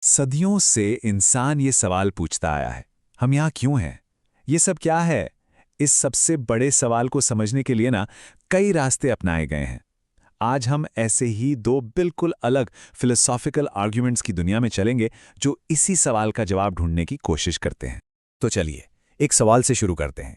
सदियों से इंसान ये सवाल पूछता आया है, हम यहाँ क्यों हैं? ये सब क्या है? इस सबसे बड़े सवाल को समझने के लिए कई रास्ते अपनाए गए हैं। आज हम ऐसे ही दो बिल्कुल अलग फिलोसॉफिकल आर्ग्यूमेंट्स की दुनिया में चलेंगे जो इसी सवाल का जवाब ढूंढने की कोशिश करते हैं। तो चलिए, एक सवाल से शुरू करते हैं।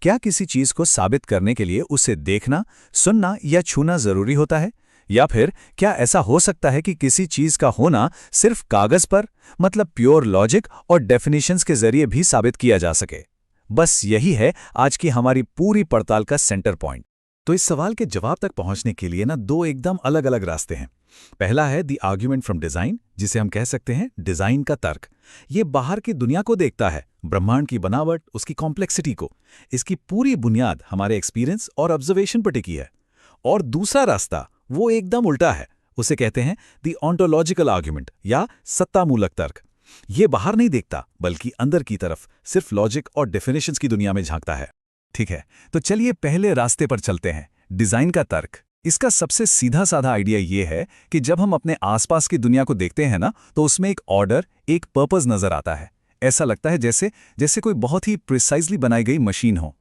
क्या किसी चीज को साबित करने के लिए उसे देखना, सुनना या छूना जरूरी होता है? या फिर क्या ऐसा हो सकता है कि किसी चीज का होना सिर्फ कागज पर, मतलब प्योर लॉजिक और डेफिनेशंस के जरिए भी साबित किया जा सके? बस यही है आज की हमारी पूरी पड़ताल का सेंटर पॉइंट। तो इस सवाल के जवाब तक पहुंचने के लिए दो एकदम अलग अलग रास्ते हैं। पहला है द आर्ग्यूमेंट फ्रॉम डिजाइन, जिसे हम कह सकते हैं डिजाइन का तर्क। ये बाहर की दुनिया को देखता है, ब्रह्मांड की बनावट, उसकी कॉम्प्लेक्सिटी को। इसकी पूरी बुनियाद हमारे एक्सपीरियंस और ऑब्जर्वेशन पर टिकी है। और दूसरा रास्ता वो एकदम उल्टा है, उसे कहते हैं द ऑन्टोलॉजिकल आर्ग्यूमेंट या सत्तामूलक तर्क। ये बाहर नहीं देखता बल्कि अंदर की तरफ सिर्फ लॉजिक और डेफिनेशंस की दुनिया में झांकता है। ठीक है, तो चलिए पहले रास्ते पर चलते हैं, डिजाइन का तर्क। इसका सबसे सीधा साधा आइडिया ये है कि जब हम अपने आसपास की दुनिया को देखते हैं तो उसमें एक ऑर्डर, एक पर्पस नजर आता है। ऐसा लगता है जैसे जैसे कोई बहुत ही प्रिसाइजली बनाई गई मशीन हो।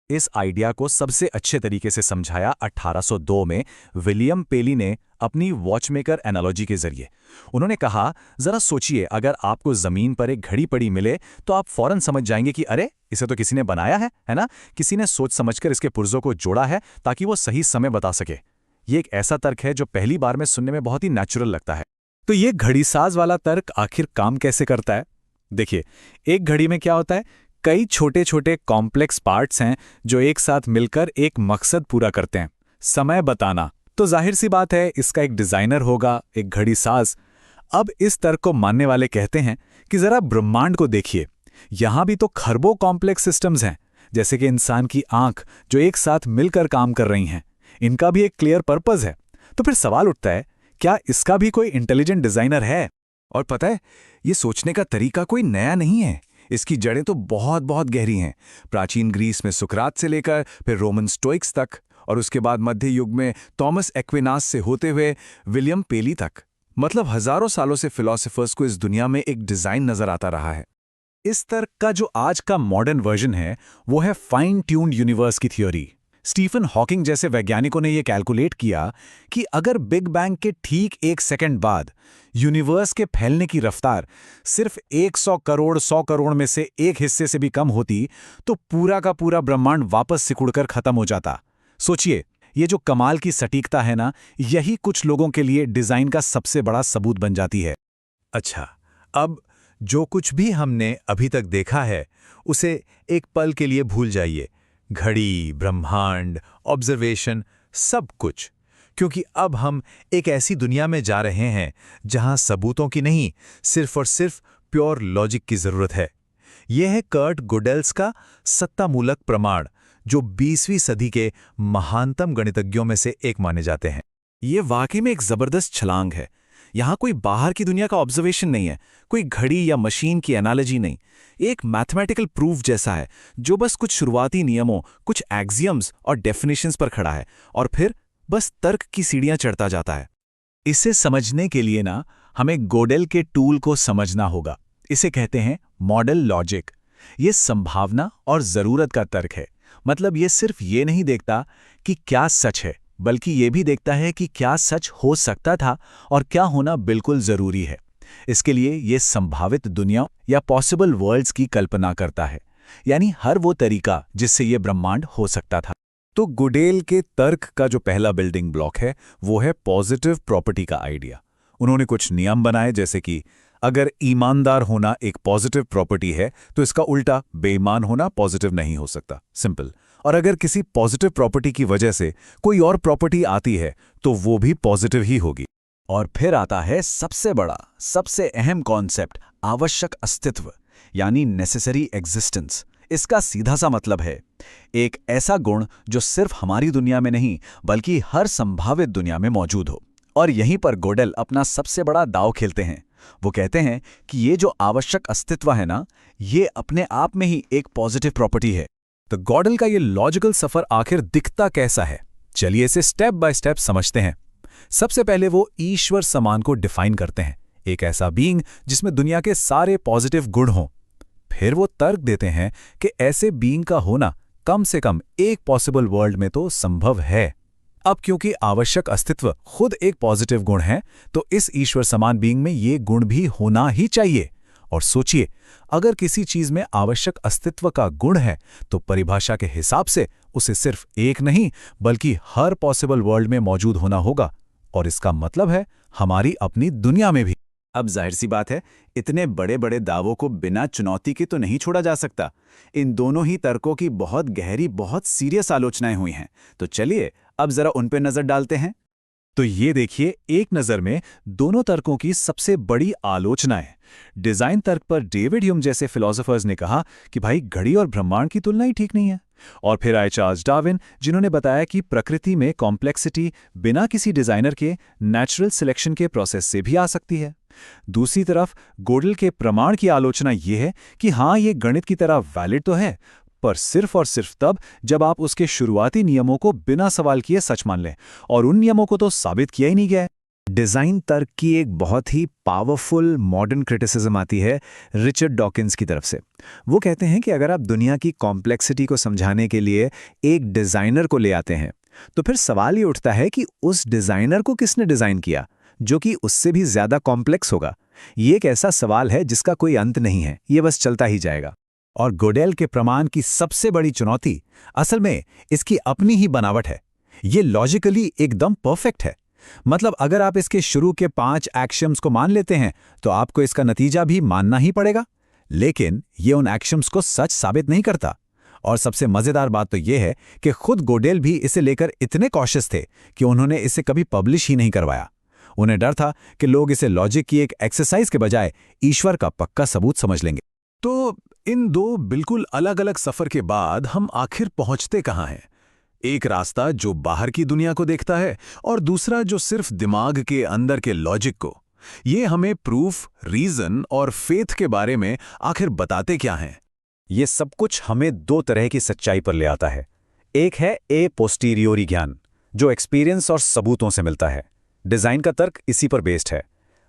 इस आइडिया को सबसे अच्छे तरीके से समझाया 1802 में विलियम पेली ने अपनी वॉचमेकर एनालॉजी के जरिए। उन्होंने कहा, जरा सोचिए, अगर आपको जमीन पर एक घड़ी पड़ी मिले तो आप फौरन समझ जाएंगे कि अरे, इसे तो किसी ने बनाया है ना? किसी ने सोच समझकर इसके पुर्जों को जोड़ा है ताकि वो सही समय बता सके। ये एक ऐसा तर्क है जो पहली बार में सुनने में बहुत ही नेचुरल लगता है। तो ये घड़ीसाज वाला तर्क आखिर काम कैसे करता है? देखिए, एक घड़ी में क्या होता है, कई छोटे छोटे कॉम्प्लेक्स पार्ट्स हैं जो एक साथ मिलकर एक मकसद पूरा करते हैं, समय बताना। तो जाहिर सी बात है, इसका एक डिजाइनर होगा, एक घड़ीसाज। अब इस तर्क को मानने वाले कहते हैं कि जरा ब्रह्मांड को देखिए, यहां भी तो खरबों कॉम्प्लेक्स सिस्टम्स हैं, जैसे कि इंसान की आंख, जो एक साथ मिलकर काम कर रही हैं। इनका भी एक क्लियर पर्पस है। तो फिर सवाल उठता है, क्या इसका भी कोई इंटेलिजेंट डिजाइनर है? और पता है, ये सोचने का तरीका कोई नया नहीं है। इसकी जड़ें तो बहुत बहुत गहरी हैं। प्राचीन ग्रीस में सुकरात से लेकर फिर रोमन स्टोइक्स तक, और उसके बाद मध्य युग में थॉमस एक्विनास से होते हुए विलियम पेली तक। मतलब हजारों सालों से फिलोसोफर्स को इस दुनिया में एक डिजाइन नजर आता रहा है। इस तर्क का जो आज का मॉडर्न वर्जन है वो है फाइन ट्यून्ड यूनिवर्स की थ्योरी। स्टीफन हॉकिंग जैसे वैज्ञानिकों ने यह कैलकुलेट किया कि अगर बिग बैंग के ठीक 1 सेकंड बाद यूनिवर्स के फैलने की रफ्तार सिर्फ 100 करोड़ में से एक हिस्से से भी कम होती तो पूरा का पूरा ब्रह्मांड वापस सिकुड़कर खत्म हो जाता। सोचिए, ये जो कमाल की सटीकता है यही कुछ लोगों के लिए डिजाइन का सबसे बड़ा सबूत बन जाती है। अच्छा, अब जो कुछ भी हमने अभी तक देखा है उसे एक पल के लिए भूल जाइए। घड़ी, ब्रह्मांड, ऑब्जर्वेशन, सब कुछ। क्योंकि अब हम एक ऐसी दुनिया में जा रहे हैं जहां सबूतों की नहीं, सिर्फ और सिर्फ प्योर लॉजिक की जरूरत है। यह है कर्ट गोडेल्स का सत्तामूलक प्रमाण, जो 20वीं सदी के महानतम गणितज्ञों में से एक माने जाते हैं। ये वाकई में एक जबरदस्त छलांग है। यहां कोई बाहर की दुनिया का ऑब्जर्वेशन नहीं है, कोई घड़ी या मशीन की एनालॉजी नहीं। एक मैथमेटिकल प्रूफ जैसा है जो बस कुछ शुरुआती नियमों, कुछ एक्सियम्स और डेफिनेशंस पर खड़ा है और फिर बस तर्क की सीढ़ियां चढ़ता जाता है। इसे समझने के लिए हमें गोडेल के टूल को समझना होगा। इसे कहते हैं मॉडल लॉजिक। ये संभावना और जरूरत का तर्क है। मतलब ये सिर्फ ये नहीं देखता कि क्या सच है, बल्कि ये भी देखता है कि क्या सच हो सकता था और क्या होना बिल्कुल जरूरी है। इसके लिए ये संभावित दुनिया या पॉसिबल वर्ल्ड्स की कल्पना करता है, यानी हर वो तरीका जिससे ये ब्रह्मांड हो सकता था। तो गोडेल के तर्क का जो पहला बिल्डिंग ब्लॉक है वो है पॉजिटिव प्रॉपर्टी का आइडिया। उन्होंने कुछ नियम बनाए, जैसे कि अगर ईमानदार होना एक पॉजिटिव प्रॉपर्टी है तो इसका उल्टा बेईमान होना पॉजिटिव नहीं हो सकता। सिंपल। और अगर किसी पॉजिटिव प्रॉपर्टी की वजह से कोई और प्रॉपर्टी आती है तो वो भी पॉजिटिव ही होगी। और फिर आता है सबसे बड़ा, सबसे अहम कॉन्सेप्ट, आवश्यक अस्तित्व, यानी नेसेसरी एग्जिस्टेंस। इसका सीधा सा मतलब है एक ऐसा गुण जो सिर्फ हमारी दुनिया में नहीं बल्कि हर संभावित दुनिया में मौजूद हो। और यहीं पर गोडेल अपना सबसे बड़ा दांव खेलते हैं। वो कहते हैं कि ये जो आवश्यक अस्तित्व है ये अपने आप में ही एक पॉजिटिव प्रॉपर्टी है। तो गोडेल का ये लॉजिकल सफर आखिर दिखता कैसा है? चलिए इसे स्टेप बाय स्टेप समझते हैं। सबसे पहले वो ईश्वर समान को डिफाइन करते हैं। एक ऐसा बीइंग जिसमें दुनिया के सारे पॉजिटिव गुण हों। फिर वो तर्क देते हैं कि ऐसे बीइंग का होना कम से कम एक पॉसिबल वर्ल्ड में तो संभव है। अब क्योंकि आवश्यक अस्तित्व खुद एक पॉजिटिव गुण है, तो इस ईश्वर समान बीइंग में ये गुण भी होना ही चाहिए। और सोचिए, अगर किसी चीज में आवश्यक अस्तित्व का गुण है, तो परिभाषा के हिसाब से उसे सिर्फ एक नहीं बल्कि हर पॉसिबल वर्ल्ड में मौजूद होना होगा। और इसका मतलब है हमारी अपनी दुनिया में भी। अब जाहिर सी बात है, इतने बड़े बड़े दावों को बिना चुनौती के तो नहीं छोड़ा जा सकता। इन दोनों ही तर्कों की बहुत गहरी, बहुत सीरियस आलोचनाएं हुई हैं। तो चलिए अब जरा उन पे नजर डालते हैं। तो ये देखिए, एक नज़र में दोनों तर्कों की सबसे बड़ी आलोचनाएं। डिजाइन तर्क पर डेविड ह्यूम जैसे फिलोसोफर्स ने कहा कि भाई घड़ी और ब्रह्मांड की तुलना ही ठीक नहीं है। और फिर आए चार्ल्स डार्विन, जिन्होंने बताया कि प्रकृति में कॉम्प्लेक्सिटी बिना किसी डिजाइनर के नेचुरल सिलेक्शन के प्रोसेस से भी आ सकती है। दूसरी तरफ गोडेल के प्रमाण की आलोचना यह है कि हाँ, ये गणित की तरह वैलिड तो है, पर सिर्फ और सिर्फ तब जब आप उसके शुरुआती नियमों को बिना सवाल किए सच मान लें, और उन नियमों को तो साबित किया ही नहीं गया है। डिजाइन तर्क की एक बहुत ही पावरफुल मॉडर्न क्रिटिसिज्म आती है रिचर्ड डॉकिंस की तरफ से। वो कहते हैं कि अगर आप दुनिया की कॉम्प्लेक्सिटी को समझाने के लिए एक डिजाइनर को ले आते हैं, तो फिर सवाल ये उठता है कि उस डिजाइनर को किसने डिजाइन किया, जो कि उससे भी ज्यादा कॉम्प्लेक्स होगा। ये एक ऐसा सवाल है जिसका कोई अंत नहीं है, ये बस चलता ही जाएगा। और गोडेल के प्रमाण की सबसे बड़ी चुनौती असल में इसकी अपनी ही बनावट है। ये लॉजिकली एकदम परफेक्ट है। मतलब अगर आप इसके शुरू के 5 एक्शियम्स को मान लेते हैं, तो आपको इसका नतीजा भी मानना ही पड़ेगा। लेकिन ये उन एक्शियम्स को सच साबित नहीं करता। और सबसे मजेदार बात तो यह है कि खुद गोडेल भी इसे लेकर इतने कॉशियस थे कि उन्होंने इसे कभी पब्लिश ही नहीं करवाया। उन्हें डर था कि लोग इसे लॉजिक की एक एक्सरसाइज के बजाय ईश्वर का पक्का सबूत समझ लेंगे। तो इन दो बिल्कुल अलग अलग सफर के बाद हम आखिर पहुंचते कहां हैं? एक रास्ता जो बाहर की दुनिया को देखता है, और दूसरा जो सिर्फ दिमाग के अंदर के लॉजिक को। ये हमें प्रूफ, रीजन और फेथ के बारे में आखिर बताते क्या हैं? ये सब कुछ हमें 2 तरह की सच्चाई पर ले आता है। एक है ए पोस्टीरियोरी ज्ञान, जो एक्सपीरियंस और सबूतों से मिलता है। डिजाइन का तर्क इसी पर बेस्ड है।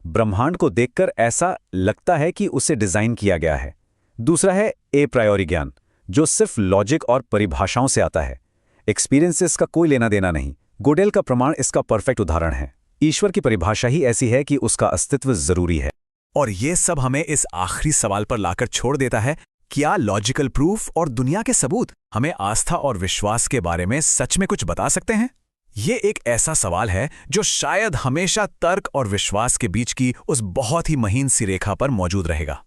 ब्रह्मांड को देखकर ऐसा लगता है कि उसे डिजाइन किया गया है। दूसरा है ए प्रायोरी ज्ञान, जो सिर्फ लॉजिक और परिभाषाओं से आता है। एक्सपीरियंसेस का कोई लेना देना नहीं। गोडेल का प्रमाण इसका परफेक्ट उदाहरण है। ईश्वर की परिभाषा ही ऐसी है कि उसका अस्तित्व जरूरी है। और ये सब हमें इस आखिरी सवाल पर लाकर छोड़ देता है, क्या लॉजिकल प्रूफ और दुनिया के सबूत हमें आस्था और विश्वास के बारे में सच में कुछ बता सकते हैं? ये एक ऐसा सवाल है जो शायद हमेशा तर्क और विश्वास के बीच की उस बहुत ही महीन सी रेखा पर मौजूद रहेगा।